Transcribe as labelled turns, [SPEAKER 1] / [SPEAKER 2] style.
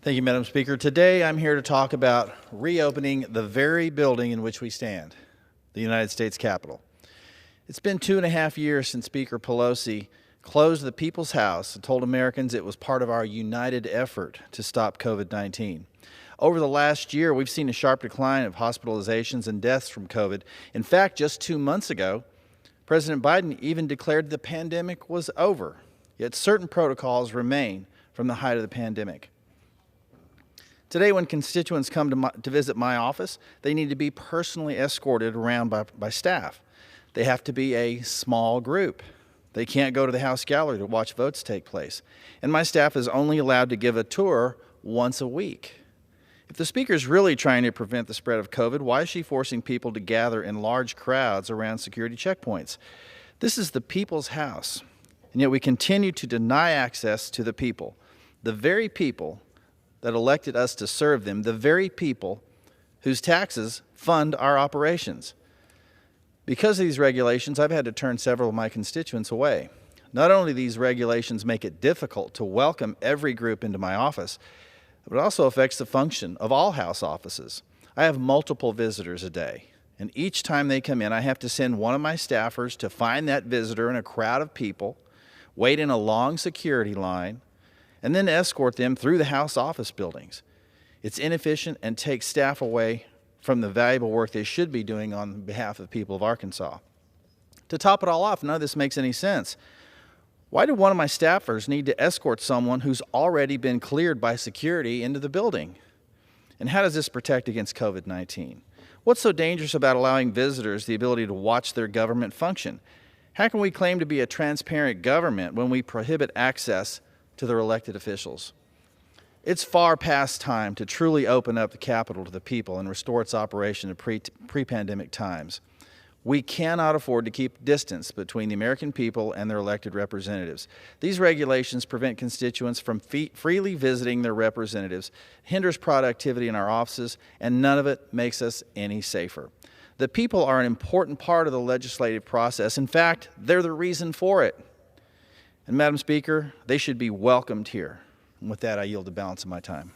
[SPEAKER 1] Thank you, Madam Speaker. Today I'm here to talk about reopening the very building in which we stand, the United States Capitol. It's been 2.5 years since Speaker Pelosi closed the People's House and told Americans it was part of our united effort to stop COVID-19. Over the last year, we've seen a sharp decline of hospitalizations and deaths from COVID. In fact, just 2 months ago, President Biden even declared the pandemic was over, yet certain protocols remain from the height of the pandemic. Today, when constituents come to visit my office, they need to be personally escorted around by staff. They have to be a small group. They can't go to the House gallery to watch votes take place. And my staff is only allowed to give a tour once a week. If the Speaker is really trying to prevent the spread of COVID, why is she forcing people to gather in large crowds around security checkpoints? This is the people's house, and yet we continue to deny access to the people, the very people that elected us to serve them, the very people whose taxes fund our operations. Because of these regulations, I've had to turn several of my constituents away. Not only do these regulations make it difficult to welcome every group into my office, but it also affects the function of all House offices. I have multiple visitors a day, and each time they come in, I have to send one of my staffers to find that visitor in a crowd of people, wait in a long security line, and then escort them through the House office buildings. It's inefficient and takes staff away from the valuable work they should be doing on behalf of the people of Arkansas. To top it all off, none of this makes any sense. Why do one of my staffers need to escort someone who's already been cleared by security into the building? And how does this protect against COVID-19? What's so dangerous about allowing visitors the ability to watch their government function? How can we claim to be a transparent government when we prohibit access to their elected officials? It's far past time to truly open up the Capitol to the people and restore its operation to pre-pandemic times. We cannot afford to keep distance between the American people and their elected representatives. These regulations prevent constituents from freely visiting their representatives, hinders productivity in our offices, and none of it makes us any safer. The people are an important part of the legislative process. In fact, they're the reason for it. And Madam Speaker, they should be welcomed here. And with that, I yield the balance of my time.